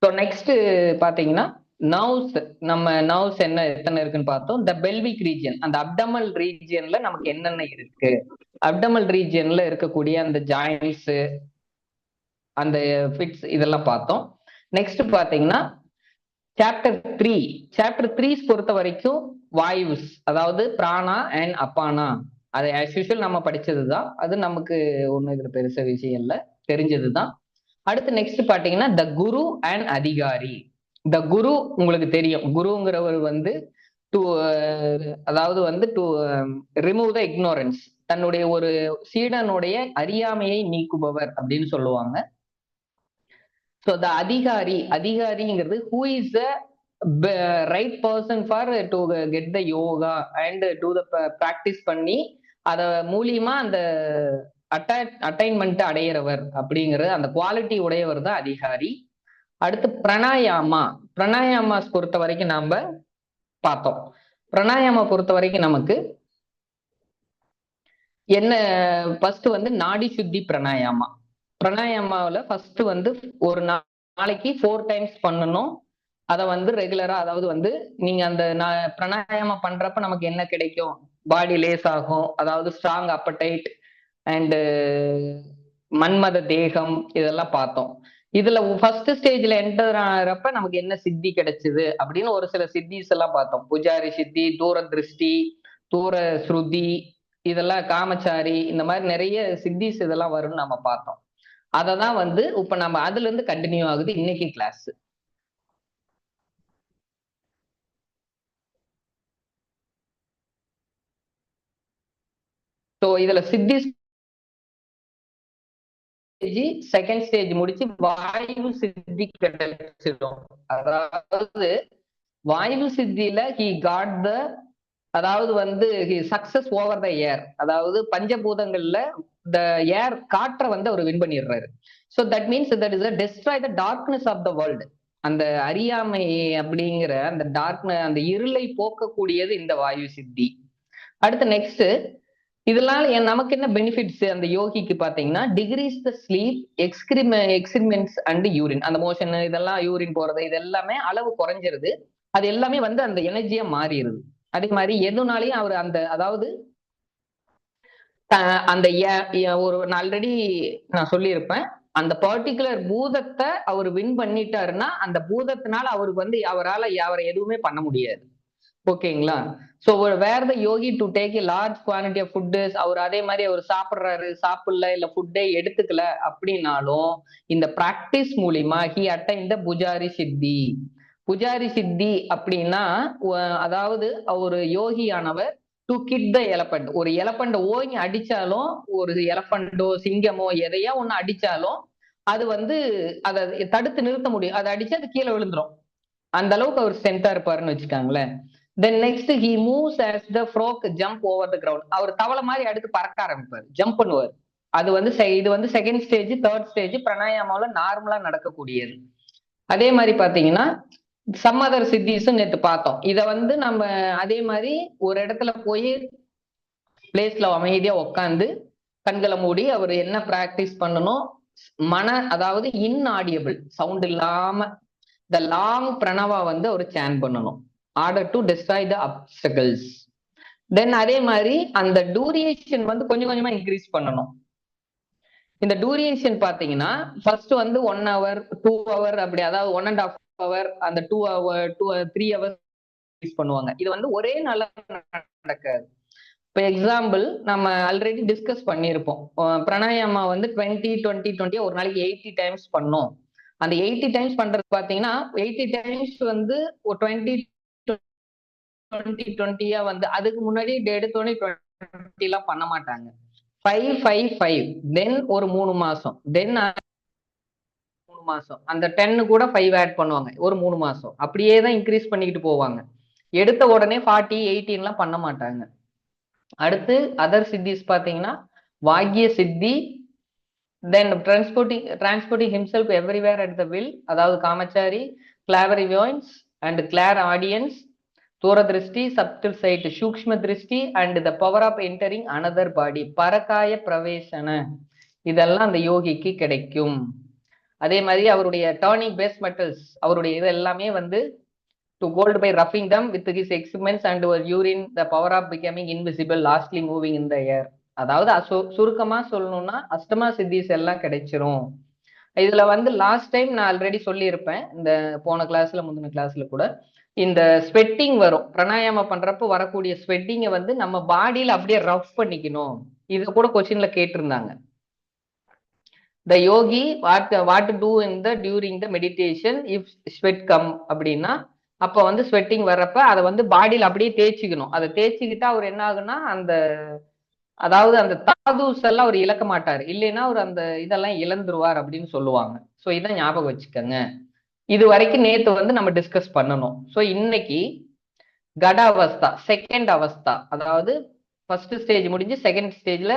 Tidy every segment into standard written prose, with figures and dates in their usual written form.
So next பாத்தீங்கன்னா nerves. நம்ம nerves என்ன எத்தனை இருக்குன்னு பார்த்தோம். இந்த பெல்விக் ரீஜியன், அந்த அப்டமல் ரீஜியன்ல நமக்கு என்னென்ன இருக்கு, அப்டமல் ரீஜியன்ல இருக்கக்கூடிய அந்த ஜாயின்ஸ், அந்த ஃபிட்ஸ் இதெல்லாம் பார்த்தோம். நெக்ஸ்ட் பாத்தீங்கன்னா சாப்டர் 3 பொறுத்த வரைக்கும் வாயுஸ், அதாவது பிராணா அண்ட் அப்பானா. அது ஆஸ் யூஷுவல் நம்ம படிச்சதுதான், அது நமக்கு ஒண்ணு இதுல பெருச விஷயம் இல்ல, தெரிஞ்சதுதான். அடுத்து நெக்ஸ்ட் பாத்தீங்கன்னா த குரு அண்ட் அதிகாரி. த குரு உங்களுக்கு தெரியும், குருங்கிறவர் வந்து டு அதாவது வந்து டு ரிமூவ் த இக்னோரன்ஸ், தன்னுடைய ஒரு சீடனுடைய அறியாமையை நீக்குபவர் அப்படின்னு சொல்லுவாங்க. ஸோ த அதிகாரிங்கிறது who is the right person for to get the yoga and to the practice பண்ணி அத மூலியமா அந்த அட்டைன்மெண்ட் அடையிறவர் அப்படிங்கிற அந்த குவாலிட்டி உடையவர் தான் அதிகாரி. அடுத்து பிராணாயாமாஸ் பொறுத்த வரைக்கும் நாம பார்த்தோம். பிராணாயாமா பொறுத்த வரைக்கும் நமக்கு என்ன, ஃபர்ஸ்ட் வந்து நாடி சுத்தி பிராணாயாமா. பிராணாயாமாவில் ஃபர்ஸ்ட் வந்து ஒரு நாளைக்கு 4 டைம்ஸ் பண்ணணும். அதை வந்து ரெகுலரா, அதாவது வந்து நீங்க அந்த பிராணாயாமா பண்றப்ப நமக்கு என்ன கிடைக்கும், பாடி லேஸ் ஆகும், அதாவது ஸ்ட்ராங் அப்படைட் அண்ட் மன்மத தேகம், இதெல்லாம் பார்த்தோம். இதுல ஃபர்ஸ்ட் ஸ்டேஜ்ல என்டர் ஆகிறப்ப நமக்கு என்ன சித்தி கிடைச்சது அப்படின்னு ஒரு சில சித்திஸ் எல்லாம் பார்த்தோம். புஜாரி சித்தி, தூர திருஷ்டி, தூர ஸ்ருதி, இதெல்லாம் காமச்சாரி, இந்த மாதிரி நிறைய சித்திஸ் இதெல்லாம் வரும்னு நம்ம பார்த்தோம். அததான் வந்து இப்ப நம்ம அதுல இருந்து கண்டினியூ ஆகுது இன்னைக்கு கிளாஸ். ஸோ இதுல சித்தி செகண்ட் ஸ்டேஜ் முடிச்சு வாயு சித்தி கிடைச்சிடும். அதாவது வாயு சித்தியில ஹி காட் த, அதாவது வந்து சக்சஸ் ஓவர் த ஏர், அதாவது பஞ்சபூதங்கள்ல த ஏர், காற்றை வந்து அவர் வின் பண்ணிடுறாரு. So that means that is destroy the darkness of the world. அந்த அறியாமை அப்படிங்கிற அந்த டார்க்னஸ், அந்த இருளை போக்கக்கூடியது இந்த வாயு சித்தி. அடுத்து நெக்ஸ்ட், இதெல்லாம் நமக்கு என்ன பெனிஃபிட்ஸ் அந்த யோகிக்கு பாத்தீங்கன்னா, decreases the sleep, excrements and urine, அந்த மோஷன் இதெல்லாம், யூரின் போறது இது எல்லாமே அளவு குறைஞ்சிருது. அது எல்லாமே வந்து அந்த எனர்ஜியா மாறிடுது. அதே மாதிரி எதுனாலையும் அவர் அந்த, அதாவது அந்த ஒரு ஆல்ரெடி நான் சொல்லியிருப்பேன், அந்த பர்டிகுலர் பூதத்தை அவர் வின் பண்ணிட்டாருன்னா அந்த பூதத்தினால அவருக்கு வந்து அவரை எதுவுமே பண்ண முடியாது. ஓகேங்களா? So where the yogi to take a large quantity of food, அவர் அதே மாதிரி அவர் சாப்பிடுறாரு, சாப்பிடல, இல்ல ஃபுட்டே எடுத்துக்கல அப்படின்னாலும் இந்த பிராக்டிஸ் மூலியமா ஹி அட்டைன் த புஜாரி சித்தி. புஜாரி சித்தி அப்படின்னா அதாவது ஒரு யோகியானவர் டு கிட் த எலபண்ட், ஒரு எலபண்ட் ஓங்கி அடிச்சாலும், ஒரு எலபண்டோ சிங்கமோ எதையா ஒண்ணு அடிச்சாலும் அது வந்து அதை தடுத்து நிறுத்த முடியும். அதை அடிச்சு அது கீழே விழுந்துரும். அந்த அளவுக்கு அவர் ஸ்ட்ரென்த்தா இருப்பாருன்னு வச்சுக்காங்களேன். Then next he moves as the frog jump over the ground. அவர் தவளை மாதிரி அடுத்து பறக்க ஆரம்பிப்பார், ஜம்ப் பண்ணுவார். அது வந்து இது வந்து செகண்ட் ஸ்டேஜ், தேர்ட் ஸ்டேஜ் பிராணாயாமாவில் நார்மலா நடக்கக்கூடியது. அதே மாதிரி பாத்தீங்கன்னா சம் அதர் சித்திஸும் நேத்து பார்த்தோம். இத வந்து நம்ம அதே மாதிரி ஒரு இடத்துல போய் பிளேஸ்ல அமைதியா உட்காந்து கண்களை மூடி அவர் என்ன பிராக்டிஸ் பண்ணணும், அதாவது இன்ஆடியபிள் சவுண்ட் இல்லாம த லாங் பிரணவா வந்து அவர் சேன் பண்ணணும், order to destroy the obstacles. தென் அதே மாதிரி அந்த டூரியேஷன் வந்து கொஞ்சம் கொஞ்சமா இன்க்ரீஸ் பண்ணணும். இந்த டூரியேஷன் பாத்தீங்கன்னா ஃபர்ஸ்ட் வந்து 1 hour 2 hour அப்படி, அதாவது 1.5 hour, அந்த 2 hour 3 hours பண்ணுவாங்க. இது வந்து ஒரே நாள்ல நடக்காது. இப்போ எக்ஸாம்பிள் நம்ம ஆல்ரெடி டிஸ்கஸ் பண்ணியிருப்போம், பிராணாயாமா வந்து 20-20-20 ஒரு நாளைக்கு 80 டைம்ஸ் பண்ணோம். அந்த 80 டைம்ஸ் பண்றது பாத்தீங்கன்னா 80 டைம்ஸ் வந்து 20-20 வந்து அதுக்கு முன்னாடி எடுத்தோடனே 20 எல்லாம் பண்ண மாட்டாங்க. 5-5-5, தென் ஒரு 3 மாசம், தென் 3 மாசம், அந்த 10 கூட 5 ஆட் பண்ணுவாங்க, ஒரு 3 மாசம், அப்படியே தான் இன்க்ரீஸ் பண்ணிக்கிட்டு போவாங்க. எடுத்த உடனே 40-80 எல்லாம் பண்ண மாட்டாங்க. அடுத்து அதர் சித்திஸ் பாத்தீங்கன்னா வாக்கிய சித்தி, then transporting himself everywhere at the will, அதாவது காமச்சாரி, கிளாரிவாயன்ஸ் அண்ட் கிளார் ஆடியன்ஸ், தூரதிருஷ்டி, சப்டில் சைட், சூக்ஷ்ம திருஷ்டி and the power of entering another body, பரகாய பிரவேசன, இதெல்லாம் அந்த யோகிக்கு கிடைக்கும். அதே மாதிரி அவருடைய டர்னிங் பேஸ் மெட்டல்ஸ், அவருடைய இது எல்லாமே வந்து to gold by rubbing them with his excrements and urine the power of becoming invisible lastly moving in the air. அதாவது சுருக்கமா சொல்லணும்னா அஷ்டமா சித்திஸ் எல்லாம் கிடைச்சிரும். இதுல வந்து லாஸ்ட் டைம் நான் ஆல்ரெடி சொல்லியிருப்பேன், இந்த போன கிளாஸ்ல முந்தின கிளாஸ்ல கூட, இந்த ஸ்வெட்டிங் வரும் பிராணாயாமம் பண்றப்போ வரக்கூடிய ஸ்வெட்டிங்கை வந்து நம்ம பாடியில அப்படியே ரஃப் பண்ணிக்கணும். இதை கூட கொஸ்டின்ல கேட்டிருந்தாங்க. The yogi what do in the during the meditation if sweat come அப்படின்னா, அப்ப வந்து ஸ்வெட்டிங் வர்றப்ப அதை வந்து பாடியில அப்படியே தேய்ச்சிக்கணும். அதை தேய்ச்சிக்கிட்டா அவர் என்ன ஆகுன்னா, அந்த அதாவது அந்த தாதுஸ் எல்லாம் அவர் இழக்க மாட்டார், இல்லைன்னா அவர் அந்த இதெல்லாம் இழந்துருவார் அப்படின்னு சொல்லுவாங்க. ஸோ இதை ஞாபகம் வச்சுக்கோங்க. இது வரைக்கும் நேத்து வந்து நம்ம டிஸ்கஸ் பண்ணணும். ஸோ இன்னைக்கு கட அவஸ்தா, செகண்ட் அவஸ்தா, அதாவது ஃபர்ஸ்ட் ஸ்டேஜ் முடிஞ்சு செகண்ட் ஸ்டேஜ்ல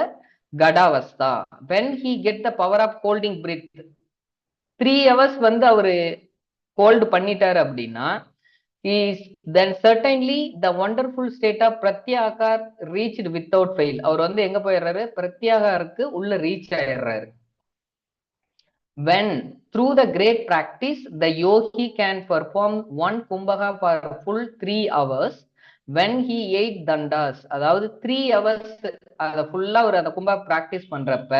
கடாவஸ்தா. when he get the power of holding breath 3 hours வந்து அவரு ஹோல்டு பண்ணிட்டாரு அப்படின்னா, is then certainly the wonderful state of pratyahar reached without fail. அவர் வந்து எங்க போயிடுறாரு, பிரத்யாகாருக்கு உள்ள ரீச் ஆயிடுறாரு. when through the great practice the yogi can perform one kumbhaka for full 3 hours when he ate dandas. அதாவது 3 hours அதை ஃபுல்லா ஒரு அந்த கும்பா பிராக்டிஸ் பண்றப்ப,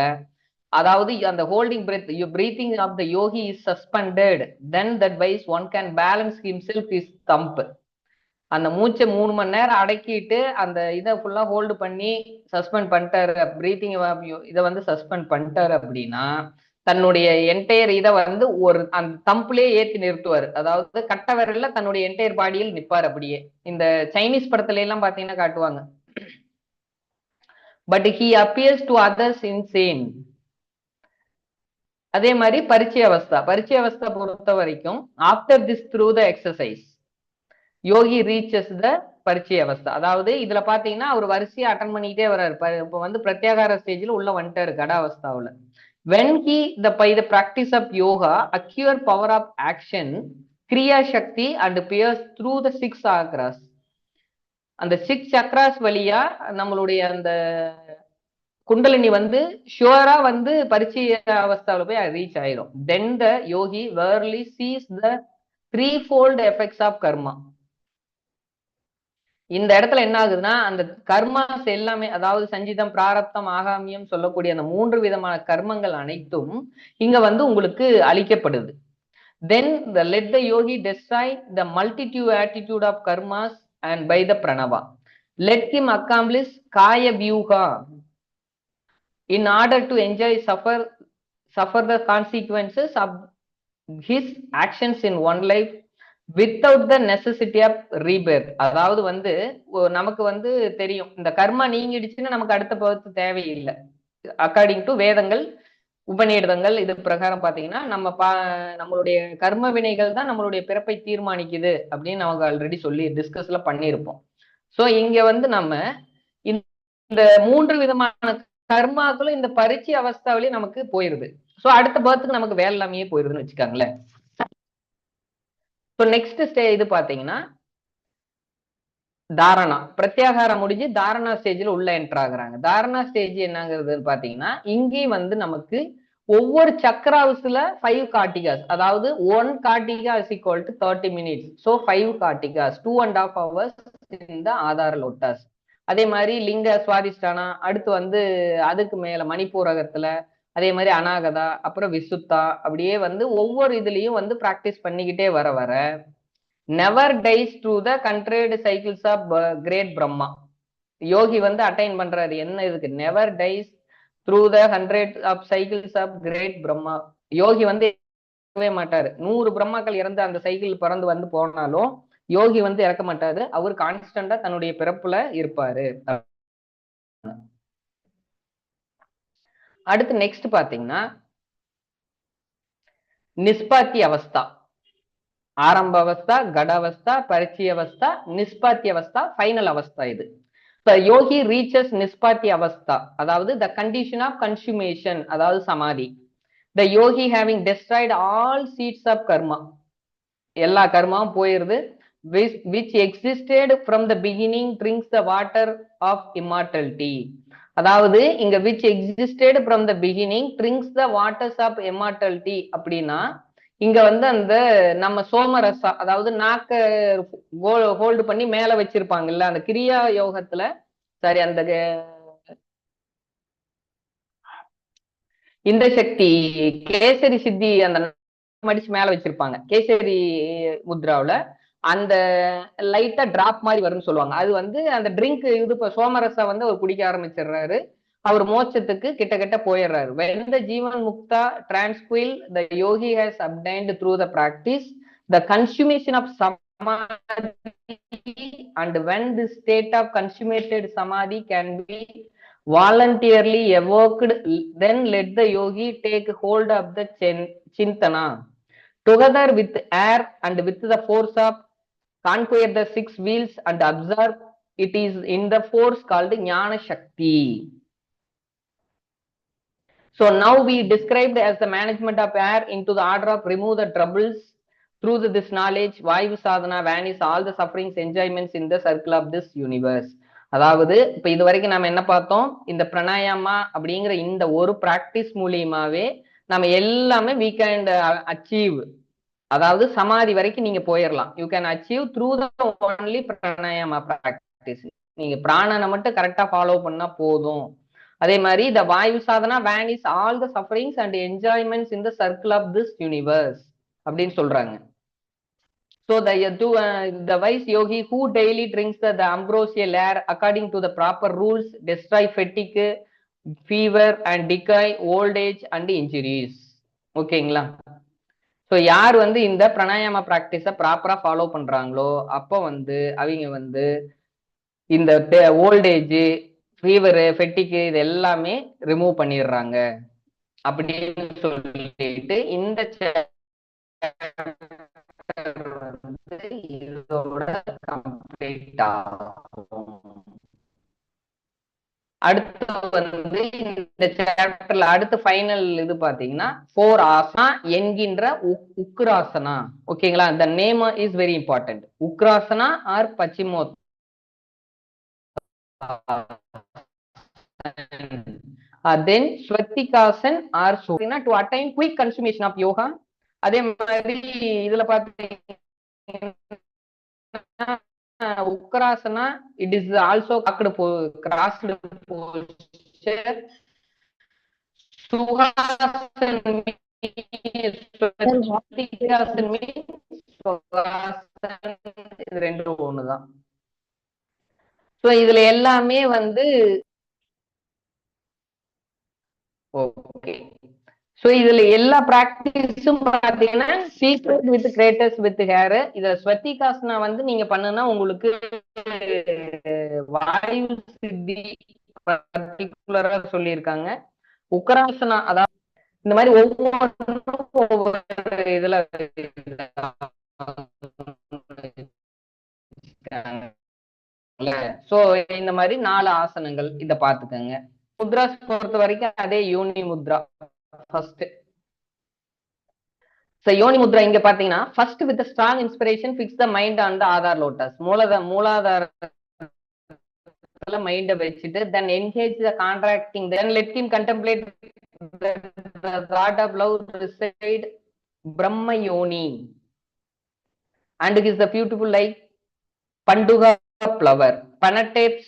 அதாவது அந்த holding breath, breathing of the yogi is suspended, then that wise one can balance himself is dumb. அந்த மூச்சை 3 மணி நேரம் அடக்கிட்டு அந்த இதை ஃபுல்லா ஹோல்டு பண்ணி சஸ்பெண்ட் பண்ணிட்டாரு, பிரீத்திங் இதை வந்து சஸ்பெண்ட் பண்ணிட்டாரு அப்படின்னா, தன்னுடைய என்டையர் இதை வந்து ஒரு அந்த தம்புலயே ஏற்றி நிறுத்துவார். அதாவது கட்ட விரல்ல தன்னுடைய என்டையர் பாடியில் நிற்பார் அப்படியே. இந்த சைனீஸ் படத்துல எல்லாம் பாத்தீங்கன்னா காட்டுவாங்க. But he appears to others insane. அதே மாதிரி பரிச்சய அவஸ்தா, பரிச்சய அவஸ்தா பொறுத்த வரைக்கும் after this through the exercise yogi reaches the பரிச்சய அவஸ்தா. அதாவது இதுல பாத்தீங்கன்னா அவர் வரிசையா அட்டன் பண்ணிக்கிட்டே வர்றாரு. இப்ப வந்து பிரத்யாகார ஸ்டேஜ்ல உள்ள வந்துட்டாரு கட அவஸ்தாவுல. when he by the practice of yoga acquire power of action, kriya shakti and pierce through the 6 chakras. அந்த 6 chakras வழியா நம்மளுடைய அந்த குண்டலினி வந்து ஷுவரா வந்து பரிச்சய அவஸ்தாவில் போய் ரீச் ஆயிரும். then the yogi verily sees the threefold effects of karma. இந்த இடத்துல என்ன ஆகுதுன்னா, அந்த கர்மாஸ் எல்லாமே, அதாவது சஞ்சிதம், பிராரப்தம், ஆகாமியம் சொல்லக்கூடிய அந்த 3 விதமான கர்மங்கள் அனைத்தும் இங்க வந்து உங்களுக்கு அளிக்கப்படுது. then let the yogi destroy the multitude attitude of karmas and by the pranava let him accomplish kaya vyuha in order to enjoy suffer the consequences of his actions in one life without the necessity of rebirth. அதாவது வந்து நமக்கு வந்து தெரியும், இந்த கர்மா நீங்கிடுச்சுன்னா நமக்கு அடுத்த பகுத்து தேவையில்லை. அக்கார்டிங் டு வேதங்கள், உபநிடதங்கள், இது பிரகாரம் பாத்தீங்கன்னா நம்மளுடைய கர்ம வினைகள் தான் நம்மளுடைய பிறப்பை தீர்மானிக்குது அப்படின்னு நமக்கு ஆல்ரெடி சொல்லி டிஸ்கஸ்ல பண்ணியிருப்போம். சோ இங்க வந்து நம்ம இந்த 3 விதமான கர்மாக்களும் இந்த பரிச்சை அவஸ்தாவிலேயே நமக்கு போயிருது. சோ அடுத்த பர்த்துக்கு நமக்கு வேலை இல்லாமையே போயிருதுன்னு வச்சுக்காங்களேன். நெக்ஸ்ட் ஸ்டேஜ் இது பாத்தீங்கன்னா தாரணா, பிரத்யாகாரம் முடிஞ்சு தாரணா ஸ்டேஜ்ல உள்ள என்டர் ஆகுறாங்க. தாரணா ஸ்டேஜ் என்னங்கிறது பாத்தீங்கன்னா, இங்கேயும் வந்து நமக்கு ஒவ்வொரு சக்கராவுஸ்ல 5 கார்டிகாஸ், அதாவது 1 கார்டிகா is equal to 30 minutes. So 5 கார்டிகாஸ் 2.5 hours இந்த ஆதார லோட்டாஸ். அதே மாதிரி லிங்க சுவாதிஷ்டானா, அடுத்து வந்து அதுக்கு மேல மணிப்பூரகத்துல, அதே மாதிரி அநாகதா, அப்புறம் விசுத்தா, அப்படியே வந்து ஒவ்வொரு இதுலயும் வந்து பிராக்டிஸ் பண்ணிக்கிட்டே வர வர never dies to the hundred cycles of great Brahma. யோகி வந்து அட்டைன் பண்றாரு என்ன இதுக்கு, never dies through the 100 of cycles of great Brahma. யோகி வந்து மாட்டாரு, 100 பிரம்மாக்கள் இறந்து அந்த சைக்கிள் பறந்து வந்து போனாலும் யோகி வந்து இறக்க மாட்டாரு, அவர் கான்ஸ்டன்டா தன்னுடைய பிறப்புல இருப்பாரு. அடுத்து நெக்ஸ்ட் பாத்தீங்கன்னா நிஸ்பாத்தி அவஸ்தா, ஆரம்ப அவஸ்தா, கட அவஸ்தா, பரிச்சய அவஸ்தா, நிஸ்பாத்தி அவஸ்தா, ஃபைனல் அவஸ்தா. இது யோகி ரீச்சஸ் நிஸ்பாத்தி அவஸ்தா, அதாவது த கண்டிஷன் ஆஃப் கன்சுமேஷன், அதாவது சமாதி. The yogi having destroyed all seeds of karma, எல்லா கர்மாவும் போயிருது. which existed from the beginning drinks the water of immortality. அதாவது இங்க which existed from the beginning drinks the waters of immortality அப்படின்னா இங்க வந்து அந்த நம்ம சோமரசா, அதாவது நாக்க ஹோல்டு பண்ணி மேல வச்சிருப்பாங்கல்ல அந்த கிரியா யோகத்துல, சாரி அந்த இந்த சக்தி கேசரி சித்தி அந்த மடிச்சு மேல வச்சிருப்பாங்க கேசரி முத்ராவுல, அந்த லைட்டா டிராப் மாதிரி வரும்னு சொல்லுவாங்க. அது வந்து அந்த ட்ரிங்க் இது சோமரசா வந்து அவர் குடிக்க ஆரம்பிச்சிடுறாரு. அவர் மோட்சத்துக்கு கிட்ட போயிடுறாரு. when the Jeevan Mukta tranquil the yogi has obtained through the practice the consummation of samadhi, and when this state of consummated samadhi can be voluntarily evoked, then let the yogi take hold of the chintana together with air and with the force of conquer the six wheels and observe it is in the force called jnana shakti. So now we described as the management of air into the order of remove the troubles through this knowledge. Vayu sadhana vanish all the sufferings enjoyments in the circle of this universe. அதாவது இப்ப இது வரைக்கும் நம்ம என்ன பார்த்தோம், இந்த பிராணாயாமா அப்படிங்கிற இந்த ஒரு பிராக்டிஸ் மூலியமாவே நம்ம எல்லாமே we can achieve, அதாவது சமாதி வரைக்கும் நீங்க போயிடலாம். You can achieve through the only pranayama practice. நீங்க பிராணனை மட்டும் கரெக்டா ஃபாலோ பண்ணா போதும். அதே மாதிரி the vayu sadhana vanish all the sufferings and enjoyments in the circle of this universe அப்படின்னு சொல்றாங்க. So the wise yogi who daily drinks the ambrosial air according to the proper rules destroy fatigue, fever and decay, old age and injuries. ஓகேங்களா? So யார் வந்து இந்த பிராணாயாம பிராக்டிஸை ப்ராப்பரா follow பண்றாங்களோ அப்போ வந்து அவங்க வந்து இந்த ஓல்டேஜ், ஃபீவரு, ஃபெட்டிக்கு இது எல்லாமே ரிமூவ் பண்ணிடுறாங்க அப்படின்னு சொல்லிட்டு இந்த இதோட கம்ப்ளீட் ஆகும். அடுத்து வந்து இந்த சாப்டர்ல அடுத்து ஃபைனல் இது பாத்தீங்கன்னா 4 ஆசனா என்கின்ற உக்ராசனா. ஓகேங்களா? the name is very important. Ugrasana or பச்சிமோத் then ஸ்வத்திகாசன் ஆர் சோனா to attain quick consummation of yoga. அதே மாதிரி இதுல பாத்தீங்கன்னா Ugrasana it is also crossed posture. Sukhasana இது ரெண்டும் ஒண்ணுதான். சோ இதுல எல்லாமே வந்து ஓகே. சோ இதுல எல்லா பிராக்டிஸும் பாத்தீங்கன்னா சீக்ரெட் வித் கிரேட்டஸ் வித் ஹேர். இத ஸ்வத்திகாசனா வந்து நீங்க பண்ணுனா உங்களுக்கு வாயு சித்தி பர்டிகுலரா சொல்லியிருக்காங்க. உக்ராசனா அதாவது இந்த மாதிரி ஒவ்வொரு இதுல சோ இந்த மாதிரி 4 ஆசனங்கள் இத பாத்துக்கங்க. முத்ரா பொறுத்த வரைக்கும் அதே யோனி முத்ரா ஃபர்ஸ்ட். யோனி முத்ரா இங்க பாத்தீங்கன்னா first with strong inspiration fix the mind on the Adhar lotus. மூலாதாரத்துல மைண்ட வச்சுட்டு then engage the contracting, then let him contemplate the god of love reside Brahma Yoni and it is the beautiful like Panduga flower penetrates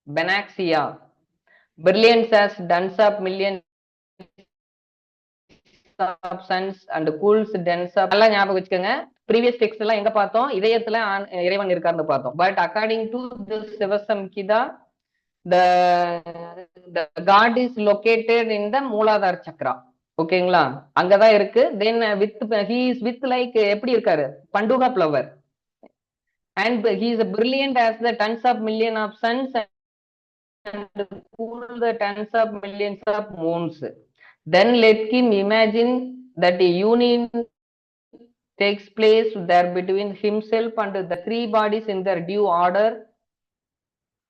Benaxia brilliance as dance of millions of suns and cools dense of. நல்லா ஞாபகம் வச்சுக்கோங்க. previous text எல்லாம் எங்க பார்த்தோம், இதயத்துல இறைவன் இருக்காருன்னு பார்த்தோம். but according to the சிவசம்ஹிதா the god is located in the மூலாதார சக்ரா. ஓகேங்களா? அங்கதான் இருக்கு. then with he is with like எப்படி இருக்காரு, பண்டுகா flower and he is brilliant as the tons of million of suns and cool the tons of millions of moons. Then let him imagine that a union takes place there between himself and the 3 bodies in their due order,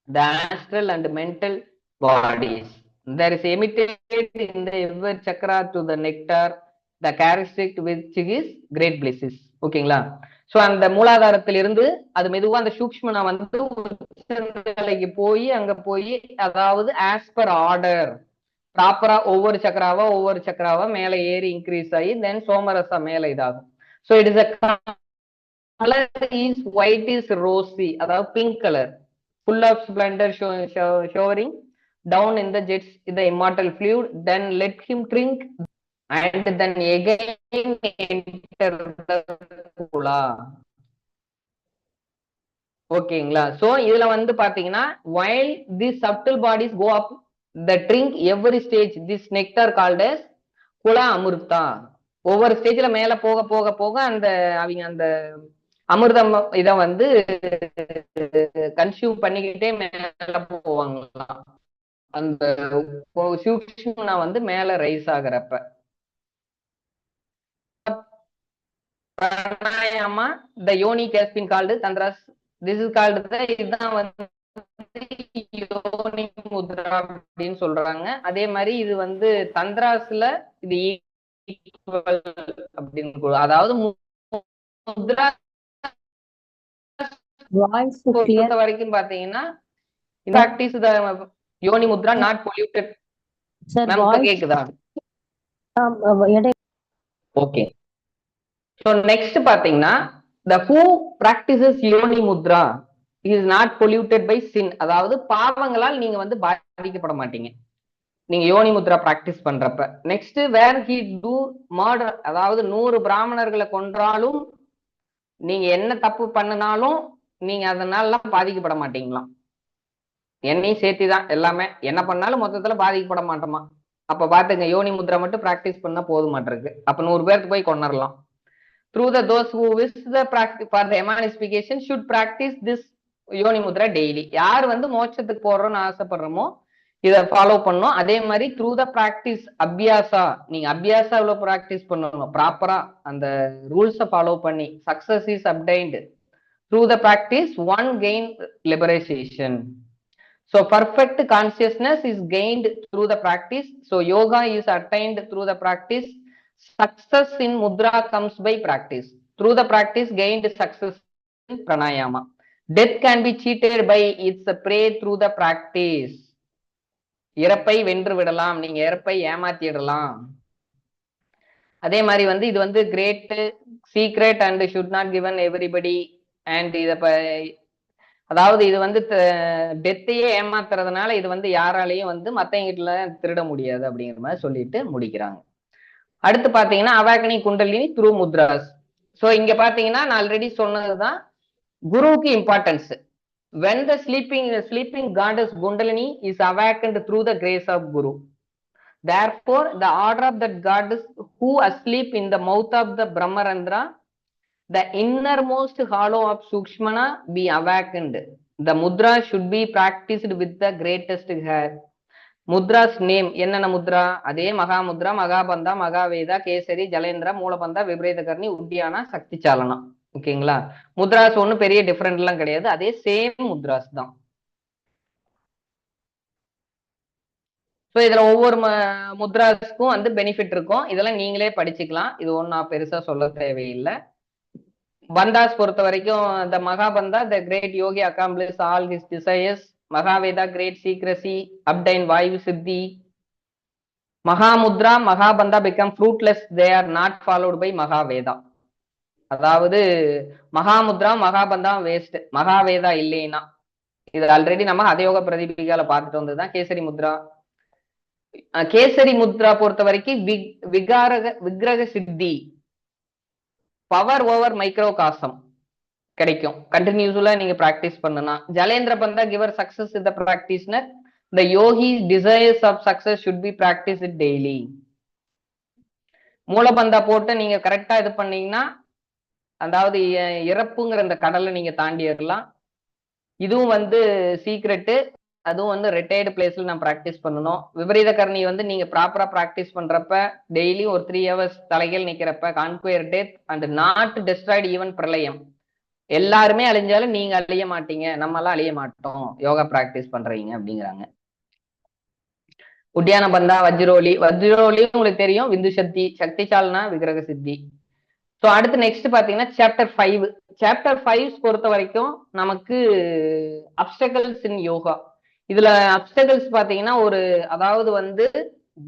the astral and mental bodies. There is emitted in the every chakra to the nectar, the characteristic which is great blesses. ஓகேங்களா? So அந்த மூலாதாரத்திலிருந்து அது மெதுவா அந்த சூக்ஷ்மனா வந்து உச்சந்தலைக்கு போய் அங்க போய், அதாவது ஆஸ் பர் ஆர்டர் ப்ராப்பரா ஒவ்வொரு சக்கராவா மேல ஏறி இன்க்ரீஸ் ஆகி தென் சோமரசா மேல இதாகும். So it is a colour is white is rosy, அதாவது pink colour, full of splendor showering down in the jets in the immortal fluid, then let him drink and then again enter the cooler. ஓகேங்களா? So இதுல வந்து பாத்தீங்கன்னா while these subtle bodies go up the drink every stage this nectar called as குலா அமிர்தா. ஒவ்வொரு ஸ்டேஜ்ல மேல போக போக போக அந்த அவங்க அந்த அமிர்தம் இத வந்து கன்சியூம் பண்ணிக்கிட்டே மேல போவாங்களாம். அந்த சூக்ஷ்மனா வந்து மேல rice ஆகுறப்ப pranayama the yoni has been called tantras. This is called the இதுதான் வந்து யோனி முத்ரா அப்படின்னு சொல்றாங்க. அதே மாதிரி இது வந்து தந்திராஸ்ல இது ஈக்குவல் அப்படின்னு, அதாவது முத்ரா பொறுத்த வரைக்கும் பாத்தீங்கன்னா பிராக்டிஸ் த யோனி முத்ரா நாட் பொல்யூட்டட். மேம் இப்ப கேக்குதா? ஓகே. So next பாத்தீங்கன்னா the who practices யோனி Mudra is not polluted by sin, அதாவது பாவங்களால் நீங்க வந்து பாதிக்கப்பட மாட்டீங்க நீங்க யோனி முத்ரா பிராக்டிஸ் பண்றப்ப. Next where he do murder, அதாவது 100 பிராமணர்களை கொன்றாலும் நீங்க என்ன தப்பு பண்ணினாலும் நீங்க அதனால பாதிக்கப்பட மாட்டீங்களாம். என்னையும் சேர்த்திதான் எல்லாமே, என்ன பண்ணாலும் மொத்தத்துல பாதிக்கப்பட மாட்டோமா. அப்ப பாத்துங்க யோனி முத்ரா மட்டும் பிராக்டிஸ் பண்ணா போதும் மாட்டிருக்கு. அப்ப 100 பேருக்கு போய் கொண்டரலாம். Through the those who wish the practice for the emancipation should practice this யோனி முத்ரா டெய்லி. யார் வந்து மோட்சத்துக்கு போறோம்னு ஆசைப்படுறோமோ இதை ஃபாலோ பண்ணும். அதே மாதிரி த்ரூ த பிராக்டிஸ் அபியாசா, நீங்க அபியாசா இவ்வளவு பிராக்டிஸ் பண்ணணும் ப்ராப்பரா அந்த ரூல்ஸை ஃபாலோ பண்ணி. Success is obtained through the practice one gain liberation. So perfect consciousness is gained through the practice. So yoga is attained through the practice. Success in mudra comes by practice. Through the practice gained success in pranayama. Death can be cheated by its prey through the practice. இறப்பை வென்று விடலாம், நீங்க இறப்பை ஏமாத்திடலாம். அதே மாதிரி வந்து இது வந்து great secret and should not given everybody. And இத அதாவது இது வந்து டெத்தையே ஏமாத்துறதுனால இது வந்து யாராலையும் வந்து மத்தவங்கிட்ட திருட முடியாது அப்படிங்கிற மாதிரி சொல்லிட்டு முடிக்கிறாங்க. அடுத்து பாத்தீங்கன்னா அவாக்கனிங் குண்டலினி த்ரூ முத்ராஸ். சோ இங்க பாத்தீங்கன்னா நான் ஆல்ரெடி சொன்னதுதான் குருவுக்கு importance. when the sleeping goddess Kundalini is awakened through the grace of Guru, therefore the order of that goddess who asleep in the mouth of the Brahmarandra, the innermost hollow of Sukshmana be awakened. The mudra should be practiced with the greatest care. Mudras name என்னென்ன முத்ரா? அதே மகாமுத்ரா, மகாபந்தா, மகாவேதா, கேசரி, ஜலேந்திரா, மூலபந்தா, விபரீத கர்ணி, உத்தியானா, சக்தி சாலனா. ஓகேங்களா? முத்ராஸ் ஒன்றும் பெரிய different எல்லாம் கிடையாது, அதே same mudras தான். ஸோ இதுல ஒவ்வொரு முத்ராஸ்க்கும் வந்து பெனிஃபிட் இருக்கும். இதெல்லாம் நீங்களே படிச்சுக்கலாம், இது ஒன்றும் நான் பெருசா சொல்ல தேவையில்லை. பந்தாஸ் பொறுத்த வரைக்கும் the மகாபந்தா the great yogi accomplish all his desires. மகாவேதா great secrecy obtain வாயு சித்தி. Mahamudra மகாபந்தா become fruitless, they are not followed by மகாவேதா. அதாவது மகாமுத்ரா மகாபந்தா வேஸ்ட், மகாவேதா இல்லைன்னா. இது ஆல்ரெடி நம்ம ஹதயோக பிரதீபிகால பார்த்துட்டு வந்ததுதான் கேசரி முத்ரா. கேசரி முத்ரா பொறுத்த வரைக்கும் விக்கிரக சித்தி, பவர் ஓவர் மைக்ரோ காசம் கிடைக்கும் கண்டினியூஸ்ல நீங்க பிராக்டிஸ் பண்ணனா. ஜலேந்திர பந்தா giver success in the practitioner. The yogi's desires of success should be practiced daily. மூலபந்தா போட்டு நீங்க கரெக்டா இது பண்ணீங்கன்னா அதாவது இறப்புங்கிற இந்த கடலை நீங்க தாண்டிடலாம். இதுவும் வந்து சீக்ரெட்டு, அதுவும் வந்து ரிட்டையர்டு பிளேஸ்ல நான் பிராக்டிஸ் பண்ணணும். விபரீத கர்ணி வந்து நீங்க ப்ராப்பரா பிராக்டிஸ் பண்றப்ப டெய்லி ஒரு 3 hours தலைகள் நிக்கிறப்ப conquer death and not destroyed even பிரளயம். எல்லாருமே அழிஞ்சாலும் நீங்க அழிய மாட்டீங்க, நம்ம எல்லாம் அழிய மாட்டோம் யோகா பிராக்டிஸ் பண்றீங்க அப்படிங்கிறாங்க. உட்டியான பந்தா வஜ்ரோலி உங்களுக்கு தெரியும், விந்து சக்தி, சக்தி சாலனா, விக்கிரக சித்தி. ஸோ அடுத்து நெக்ஸ்ட் பாத்தீங்கன்னா சாப்டர் 5. சாப்டர் 5 பொறுத்த வரைக்கும் நமக்கு அப்டக்கல்ஸ் இன் யோகா. இதுல அப்டக்கல்ஸ் பாத்தீங்கன்னா அதாவது வந்து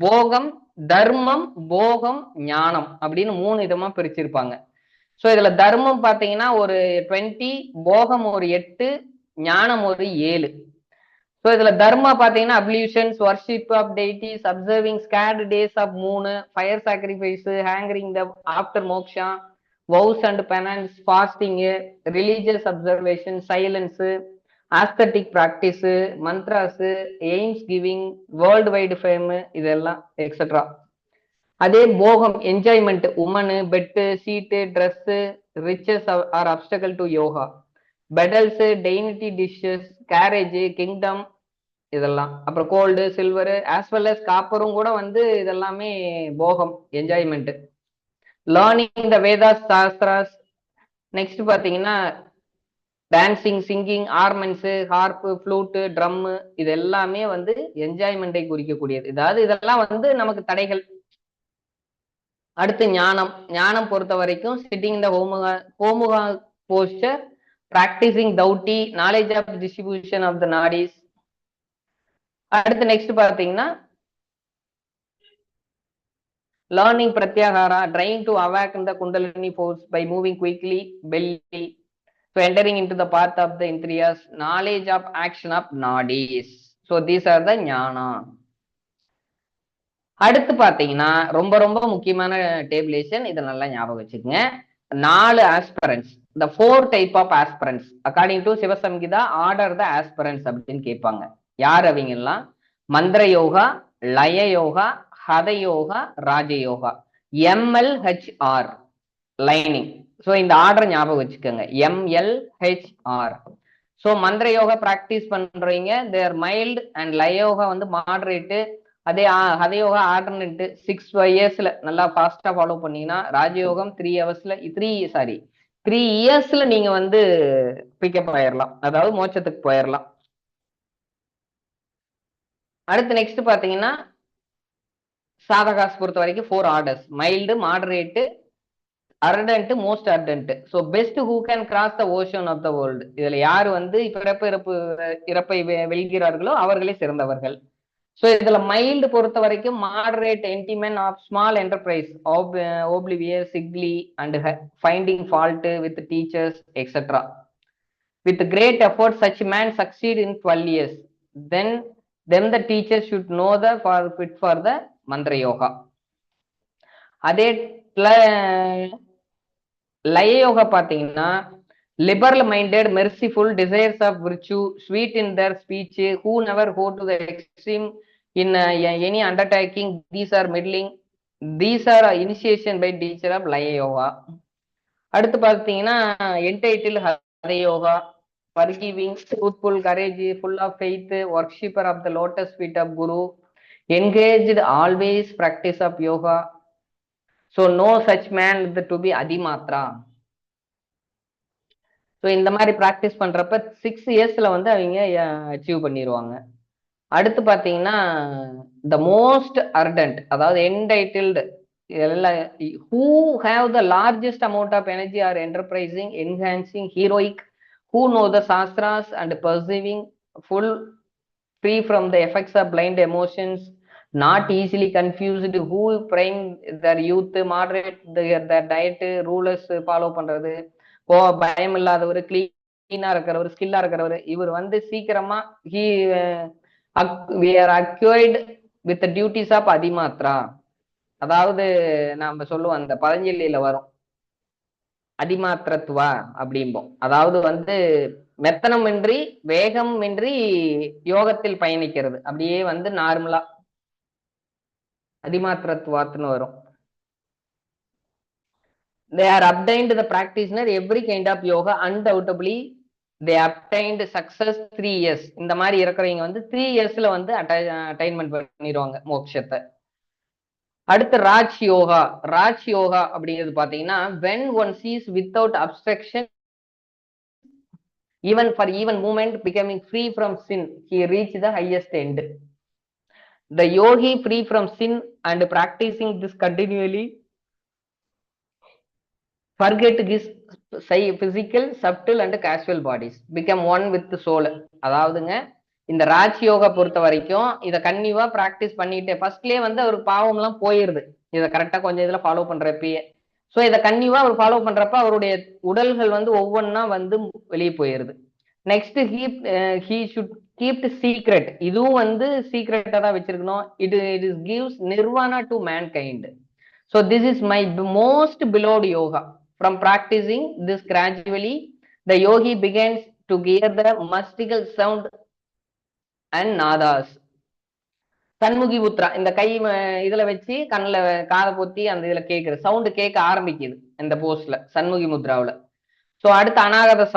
போகம், தர்மம், போகம், ஞானம் அப்படின்னு 3 விதமா பிரிச்சிருப்பாங்க. ஸோ இதுல தர்மம் பாத்தீங்கன்னா 20, போகம் 8, ஞானம் 7. ஸோ இதுல தர்மா பாத்தீங்கன்னா ablutions, worship of deities, observing sacred days of 3, fire sacrifice, hankering the after moksha, vows and penance, fasting, religious observation, silence, aesthetic practice, mantras, aims giving, worldwide fame, இதெல்லாம் எக்ஸெட்ரா. அதே போகம் enjoyment, woman, bed, seat, dress, riches are obstacle to yoga. Petals, dainty dishes, carriage, kingdom, இதெல்லாம். அப்புறம் gold, silver, as well as காப்பரும் கூட வந்து இதெல்லாமே போகம், enjoyment. Learning the Vedas, Shastras. Next பாத்தீங்கன்னா dancing, singing, ornaments, harp, flute, drum, இது எல்லாமே வந்து என்ஜாய்மெண்டை குறிக்கக்கூடியது. அதாவது இதெல்லாம் வந்து நமக்கு தடைகள். அடுத்து ஞானம். ஞானம் பொறுத்த வரைக்கும் sitting the Gomukha posture, practicing dhauti, knowledge of distribution of the nadis. அடுத்து நெக்ஸ்ட் பாத்தீங்கன்னா learning pratyahara, trying to awaken the kundalini force by moving quickly, belly, so entering into the path of the indriyas, knowledge of action of nadis. So these are the ஞானா. அடுத்து பாத்தீங்கன்னா ரொம்ப ரொம்ப முக்கியமான tabulation, இதை நல்லா ஞாபகம் வச்சுக்கோங்க. 4 aspirants, the 4 type of aspirants according to Shiva Samhita, order the aspirants அப்படின்னு கேட்பாங்க. யார் அவங்கெல்லாம்? Mantra Yoga, Laya Yoga, Hatha Yoga, Rajayoga. MLHR lining. So இந்த ஆர்டர் ஞாபகம் வச்சுக்கோங்க, MLHR. ஸோ மந்திர யோகா பிராக்டிஸ் பண்றீங்க, தேர் மைல்டு, அண்ட் லயோகா வந்து மாடரேட்டு, அதே ஹதயோகா ஆல்டர்னேட் 6 இயர்ஸ்ல நல்லா ஃபாஸ்டா ஃபாலோ பண்ணீங்கன்னா, ராஜயோகம் 3 ஹவர்ஸ்ல 3 இயர்ஸ்ல நீங்க வந்து பிக்கப் ஆயிடலாம், அதாவது மோட்சத்துக்கு போயிடலாம். அடுத்து நெக்ஸ்ட் பாத்தீங்கன்னா சாதகாஸ் பொறுத்த வரைக்கும் 4 orders, mild, moderate, ardent, most ardent. So best who can cross the ocean of the world. இதுல யாரு வந்து இறப்பை வெல்கிறார்களோ அவர்களே சிறந்தவர்கள். ஸோ இதுல மைல்டு பொறுத்த வரைக்கும் மாடரேட், என்டிமென் of small enterprise, oblivious, sickly, and finding fault with teachers, etcetera. With great effort such man succeed in 12 years. Then the teacher should know the fit for the மந்திர யோகா. அதே லய யோகா பாத்தீங்கன்னா liberal minded, merciful, desires of virtue, sweet in their speech, who never go to the extreme in any undertaking, these are middling, these are initiation by teacher of Laya Yoga. அடுத்து பாத்தீங்கன்னா entitled Hatha Yoga, forgiving, truthful, courage, full of faith, worshipper of the lotus feet of Guru, engaged always practice of yoga. So no such man to be adimatra. So இந்த மாதிரி practice பண்றப்ப 6 இயர்ஸ்ல வந்து அவங்க achieve பண்ணிடுவாங்க. அடுத்து பாத்தீங்கன்னா த மோஸ்ட் அர்டன்ட், அதாவது entitled, who have the largest amount of energy are enterprising, enhancing, heroic, who know the shastras and perceiving, full, free from the effects of blind emotions, not easily confused, who prime their youth, moderate their diet, rulers follow பண்றது, பயம் இல்லாதவர், கிளீனா இருக்கிறவர், ஸ்கில்லா இருக்கிறவர், இவர் வந்து சீக்கிரமா we are acquired with the duties of அதிமாத்ரா. அதாவது நாம சொல்லுவோம், அந்த பதஞ்சலியில வரும் அதிமாத்திரத்துவா அப்படிம்போம். அதாவது வந்து மெத்தனமின்றி, வேகமின்றி யோகத்தில் பயணிக்கிறது, அப்படியே வந்து நார்மலா அதிமாத்திரத்துவாத்துன்னு வரும். They are obtained the practitioner every kind of yoga, undoubtedly they obtained success 3 years. இந்த மாதிரி இருக்கிறவங்க வந்து 3 இயர்ஸ்ல வந்து அட்டைன்மெண்ட் பண்ணிடுவாங்க மோட்சத்தை. அடுத்து ராஜ் யோகா. ராஜ் யோகா அப்படிங்கிறது பாத்தீங்கன்னா when one sees without obstruction, even for even moment, becoming free from sin, he reached the highest end. The yogi free from sin and practicing this continually forget his physical, subtle and casual bodies, become one with the soul. அதாவதுங்க இந்த ராஜ் யோகா பொறுத்த வரைக்கும் இதை கன்னியூவா practice பண்ணிட்டு ஃபர்ஸ்ட்லயே வந்து அவருக்கு பாவம் எல்லாம் போயிருது, இதை கரெக்டா கொஞ்சம் இதுல ஃபாலோ பண்றப்பயே. ஸோ இதை கன்னியூவா அவர் ஃபாலோ பண்றப்ப அவருடைய உடல்கள் வந்து ஒவ்வொன்னா வந்து வெளியே போயிருது. Next he should keep secret, இதுவும் வந்து சீக்ரெட்டா தான் வச்சிருக்கணும். It is gives nirvana to mankind. So this is my most beloved yoga. From practicing this gradually, the yogi begins to hear the mystical sound and nadas. Shanmukhi புத்ரா இந்த கை இதுல வச்சு கண்ணுல காதை பொத்தி அந்த இதுல கேட்குது, சவுண்டு கேட்க ஆரம்பிக்குது இந்த போஸ்ட்ல, சண்முகி முத்ராவில். ஸோ அடுத்து அநாகத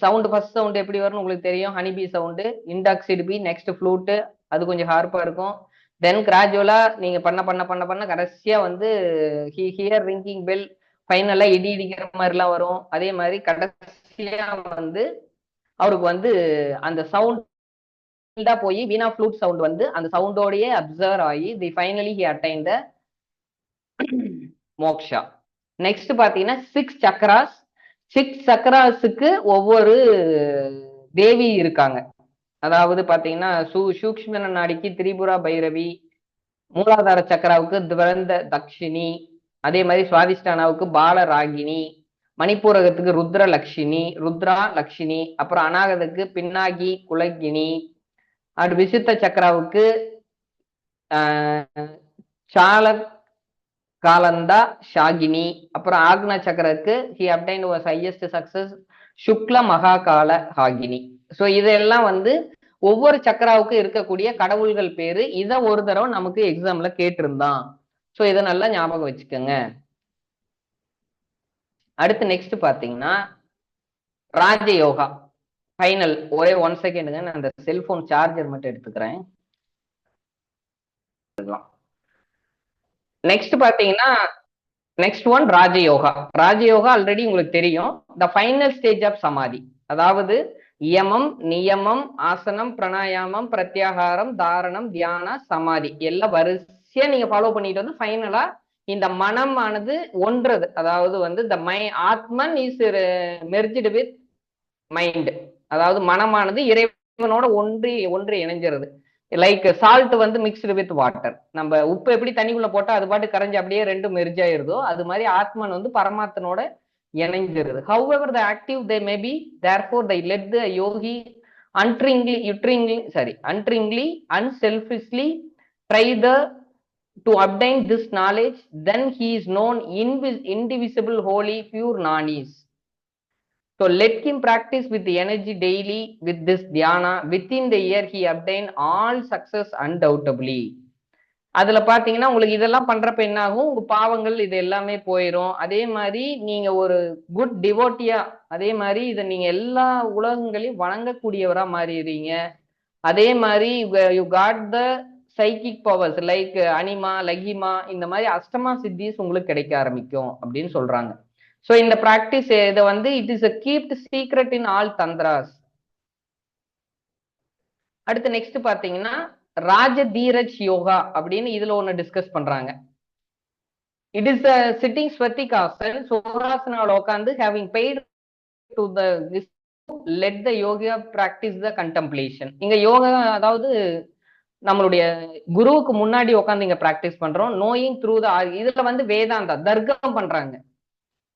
சவுண்டு ஃபர்ஸ்ட் சவுண்டு எப்படி வரும்னு உங்களுக்கு தெரியும், honeybee sound, intoxicated bee, next flute, அது கொஞ்சம் ஹார்ப்பா இருக்கும். தென் கிராஜுவலா நீங்க பண்ண பண்ண பண்ண பண்ண கடைசியா வந்து ஹியர் ரிங்கிங் பெல், ஃபைனலா இடி இடிக்கிற மாதிரிலாம் வரும். அதே மாதிரி கடைசியா வந்து அவருக்கு வந்து அந்த சவுண்ட் போய் வீணா ஃப்ளூட் சவுண்ட் வந்து அந்த சவுண்டோடயே அப்சர்வ் ஆகி the finally he attain the moksha. Next பாத்தீங்கன்னா 6 சக்கராஸ். 6 சக்கராஸுக்கு ஒவ்வொரு தேவி இருக்காங்க. அதாவது பாத்தீங்கன்னா சூக்ஷ்ம நாடிக்கு திரிபுரா பைரவி, மூலாதார சக்கராவுக்கு துவந்த தக்ஷினி, அதே மாதிரி சுவாதிஷ்டானாவுக்கு பால ராகினி, மணிப்பூரகத்துக்கு ருத்ர லக்ஷினி, ருத்ரா லக்ஷினி, அப்புறம் அநாகதுக்கு பின்னாகி குலகினி, அண்ட் விசித்த சக்கராவுக்கு சால காலந்தா ஷாகினி, அப்புறம் ஆக்னா சக்கரக்கு he attained was highest success Shukla Mahakala Hakini. So இதெல்லாம் வந்து ஒவ்வொரு சக்கராவுக்கு இருக்கக்கூடிய கடவுள்கள் பேரு. இதை ஒரு தடவை நமக்கு எக்ஸாம்ல கேட்டிருந்தான். ஸோ இதை நல்லா ஞாபகம் வச்சுக்கோங்க. அடுத்து நெக்ஸ்ட் பாத்தீங்கன்னா ராஜயோகா ஃபைனல். ஒரே 1 செகண்டுங்க, நான் அந்த செல்போன் சார்ஜர் மட்டும் எடுத்துக்கிறேன். நெக்ஸ்ட் பாத்தீங்கன்னா next one Raja Yoga. Raja Yoga already உங்களுக்கு தெரியும், த ஃபைனல் ஸ்டேஜ் ஆஃப் சமாதி. அதாவது யமம், நியமம், ஆசனம், பிராணாயாமம், பிரத்யாகாரம், தாரணம், தியான, சமாதி எல்லாம் வரிசையா நீங்க ஃபாலோ பண்ணிட்டு வந்து ஃபைனலா இந்த மனமானது ஒன்றது. அதாவது வந்து த ஆத்மன் இஸ் மெர்ஜ்டு வித் மைண்ட். அதாவது மனமானது இறைவனோட ஒன்று இணைஞ்சிருது. லைக் சால்ட் வந்து மிக்ஸ்டு வித் வாட்டர். நம்ம உப்பு எப்படி தண்ணிக்குள்ள போட்டா அது பாட்டு கரைஞ்சு அப்படியே ரெண்டும் மெர்ஜ் ஆயிருதோ, அது மாதிரி ஆத்மன் வந்து பரமாத்மனோட இணைஞ்சிருது. However the active they may be, therefore they let the yogi unwittingly, unselfishly try to obtain this knowledge, then he is known indivisible, holy, pure non-is. So let him practice with the energy daily with this dhyana. Within the year he obtain all success undoubtedly. அதுல பாத்தீங்கன்னா உங்களுக்கு இதெல்லாம் பண்றப்ப என்ன ஆகும், உங்க பாவங்கள் இது எல்லாமே போயிடும். அதே மாதிரி நீங்க ஒரு குட் டிவோட்டியா, அதே மாதிரி இதை நீங்க எல்லா உலகங்களையும் வணங்கக்கூடியவரா மாறிடுறீங்க. அதே மாதிரி you got the psychic powers like Anima, Laghima, இந்த மாதிரி அஷ்டமா சித்திஸ் உங்களுக்கு கிடைக்க ஆரம்பிக்கும் அப்படின்னு சொல்றாங்க. ஸோ இந்த பிராக்டிஸ் இதை வந்து it is a kept secret in all tantras. அடுத்து நெக்ஸ்ட் பாத்தீங்கன்னா ராஜ தீரஜ் யோகா அப்படின்னு இதுல ஒண்ணு டிஸ்கஸ் பண்றாங்க. It is a sitting Swastikasana. சோராசனால உட்காந்து having paid to the let the yoga practice the contemplation. இங்க யோகா அதாவது நம்மளுடைய குருவுக்கு முன்னாடி உட்காந்து இங்க பிராக்டிஸ் பண்றோம். நோயிங் த்ரூ த, இதுல வந்து வேதாந்தா தர்க்கம் பண்றாங்க.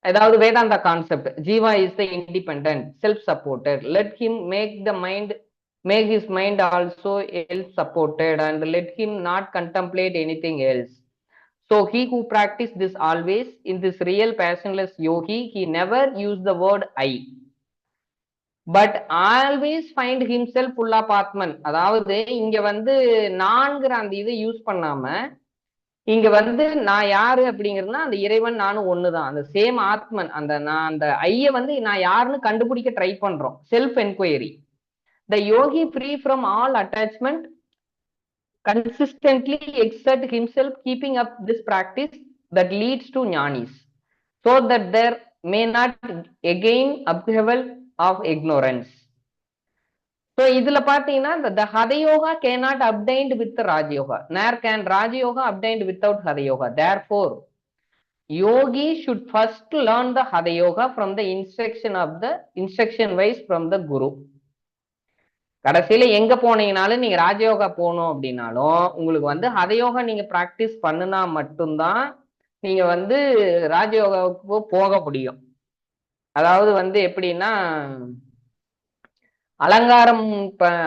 அதாவது Vedanta concept, Jeeva is the independent, self supported, let him make his mind also self-supported and let him not contemplate anything else. So he who practice this always in this real passionless yogi, he never use the word I, but always find himself full of Atman. அதாவது இங்க வந்து நான்கிற அந்த இதை use பண்ணாம இங்க வந்து நான் யாரு அப்படிங்கிறதுனா அந்த இறைவன் நானும் ஒண்ணுதான், அந்த சேம் ஆத்மன். நான் அந்த ஐய வந்து நான் யாருன்னு கண்டுபிடிக்க ட்ரை பண்றோம், self enquiry. The yogi free from all attachment consistently exert himself keeping up this practice that leads to jnanis, so that there may not again upheaval of ignorance. So இதுல பாத்தீங்கன்னா the Hatha Yoga cannot obtained with the Raja Yoga, nor can Raja Yoga obtained without Hatha Yoga. Therefore Yogi should first learn the hatha yoga from the instruction wise from the guru. கடைசியில எங்க போனீங்கனாலும் நீங்க ராஜயோகா போகணும் அப்படின்னாலும் உங்களுக்கு வந்து ஹதயோகா நீங்க practice பண்ணுனா மட்டும்தான் நீங்க வந்து ராஜயோகாவுக்கு போக முடியும். அதாவது வந்து எப்படின்னா அலங்காரம்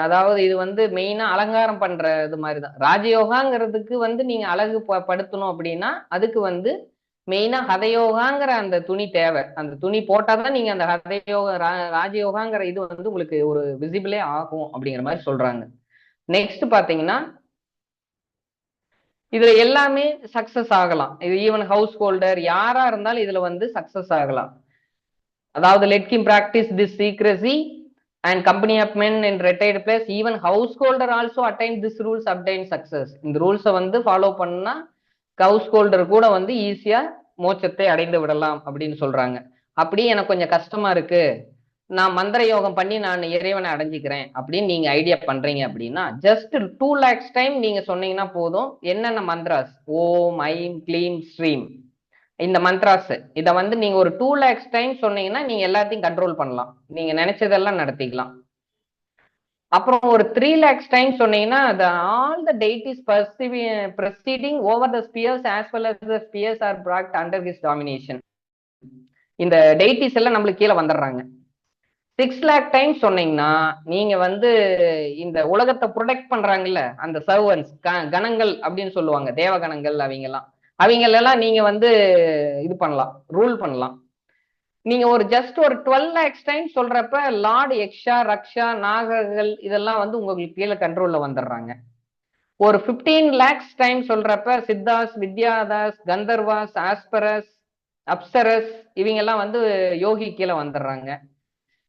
அதாவது இது வந்து மெயினா அலங்காரம் பண்ற இது மாதிரிதான். ராஜயோகாங்கிறதுக்கு வந்து நீங்க அழகு படுத்தணும் அப்படின்னா அதுக்கு வந்து மெயினா ஹதயோகாங்கிற அந்த துணி தேவை. அந்த துணி போட்டாதான் நீங்க அந்த ராஜயோகாங்கிற இது வந்து உங்களுக்கு ஒரு விசிபிளே ஆகும் அப்படிங்கிற மாதிரி சொல்றாங்க. நெக்ஸ்ட் பாத்தீங்கன்னா இதுல எல்லாமே சக்சஸ் ஆகலாம். இது ஈவன் ஹவுஸ் ஹோல்டர் யாரா இருந்தாலும் இதுல வந்து சக்சஸ் ஆகலாம். அதாவது let him practice this secrecy and company of men in retired place even householder also attain this rules attain success. இந்த ரூல்ஸை வந்து ஃபாலோ பண்ணா ஹவுஸ் ஹோல்டர் கூட வந்து ஈஸியா மோட்சத்தை அடைந்து விடலாம் அப்படின்னு சொல்றாங்க. அப்படி எனக்கு கொஞ்சம் கஷ்டமா இருக்கு, நான் மந்திர யோகம் பண்ணி நான் இறைவனை அடைஞ்சிக்கிறேன் அப்படின்னு நீங்க ஐடியா பண்றீங்க அப்படின்னா ஜஸ்ட் 2 lakhs டைம் நீங்க சொன்னீங்கன்னா போதும். என்னென்ன மந்த்ராஸ், ஓம் ஐம் க்ளீம் ஸ்ரீம், இந்த மந்த்ராஸ் இதை வந்து நீங்க ஒரு 2 lakhs டைம் சொன்னீங்கன்னா நீங்க எல்லாத்தையும் கண்ட்ரோல் பண்ணலாம், நீங்க நினைச்சதெல்லாம் நடத்திக்கலாம். அப்புறம் ஒரு 3 lakhs டைம் சொன்னீங்கன்னா all the deities proceeding over the spheres as well as the spheres are brought under his domination. இந்த டெய்டிஸ் எல்லாம் நம்மளுக்கு கீழே வந்துடுறாங்க. 6 lakh டைம் சொன்னீங்கன்னா நீங்க வந்து இந்த உலகத்தை ப்ரொடெக்ட் பண்றாங்கல்ல அந்த சர்வன்ஸ் கணங்கள் அப்படின்னு சொல்லுவாங்க, தேவகணங்கள், அவங்களெல்லாம் நீங்க வந்து இது பண்ணலாம், ரூல் பண்ணலாம். நீங்க ஒரு ஜஸ்ட் ஒரு 12 lakhs டைம் சொல்றப்ப லார்ட் யக்ஷா ரக்ஷா நாகர்கள் இதெல்லாம் வந்து உங்களுக்கு கீழே கண்ட்ரோல்ல வந்துடுறாங்க. ஒரு 15 lakhs டைம் சொல்றப்ப சித்தாஸ், வித்யாதாஸ், கந்தர்வாஸ், ஆஸ்பரஸ், அப்சரஸ் இவங்க எல்லாம் வந்து யோகி கீழே வந்துடுறாங்க.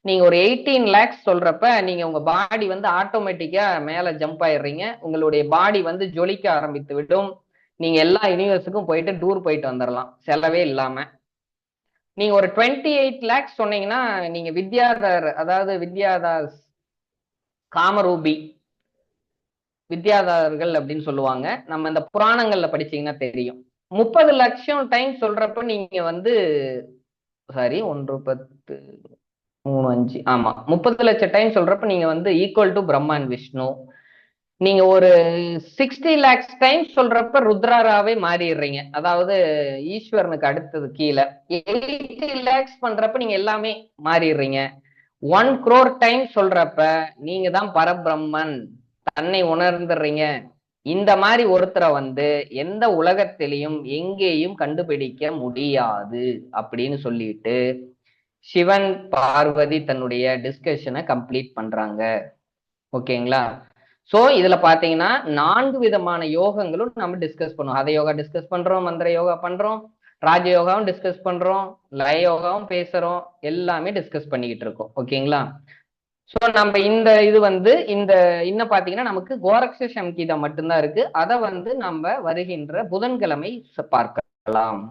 நீங்க ஒரு 18 lakhs சொல்றப்ப நீங்க உங்க பாடி வந்து ஆட்டோமேட்டிக்கா மேல ஜம்ப் ஆயிடுறீங்க, உங்களுடைய பாடி வந்து ஜொலிக்க ஆரம்பித்து விடும், நீங்க எல்லா யூனிவர்ஸுக்கும் போயிட்டு டூர் போயிட்டு வந்துடலாம் செலவே இல்லாம. நீங்க ஒரு 28 lakhs சொன்னீங்கன்னா நீங்க வித்யாதர், அதாவது வித்யாதாஸ், காமரூபி வித்யாதாரர்கள் அப்படின்னு சொல்லுவாங்க, நம்ம இந்த புராணங்கள்ல படிச்சீங்கன்னா தெரியும். 30 லட்சம் டைம் சொல்றப்ப நீங்க வந்து சாரி 1 10 3 5 ஆமா 30 லட்சம் டைம் சொல்றப்ப நீங்க வந்து ஈக்குவல் டு பிரம்மன் விஷ்ணு. நீங்க ஒரு 60 lakhs டைம் சொல்றப்ப ருத்ராராவே மாறிடுறீங்க, அதாவது ஈஸ்வரனுக்கு அடுத்தது கீழே. 80 lakhs பண்றப்ப நீங்க எல்லாமே மாறிடுறீங்க. 1 crore டைம் சொல்றப்ப நீங்க தான் பரபிரம்மன், தன்னை உணர்ந்துடுறீங்க. இந்த மாதிரி ஒருத்தரை வந்து எந்த உலகத்திலையும் எங்கேயும் கண்டுபிடிக்க முடியாது அப்படின்னு சொல்லிட்டு சிவன் பார்வதி தன்னுடைய டிஸ்கஷனை கம்ப்ளீட் பண்றாங்க. ஓகேங்களா? சோ இதுல பாத்தீங்கன்னா 4 விதமான யோகங்களும் நம்ம டிஸ்கஸ் பண்ணுவோம். ஹத யோகா டிஸ்கஸ் பண்றோம், மந்திர யோகா பண்றோம், ராஜ யோகாவும் டிஸ்கஸ் பண்றோம், லய யோகாவும் பேசுறோம், எல்லாமே டிஸ்கஸ் பண்ணிக்கிட்டு இருக்கோம். ஓகேங்களா? சோ நம்ம இந்த இது வந்து இந்த இன்னும் பாத்தீங்கன்னா நமக்கு கோரக்ஷ சம்கீதம் மட்டும்தான் இருக்கு. அதை வந்து நம்ம வருகின்ற புதன்கிழமை பார்க்கலாம்.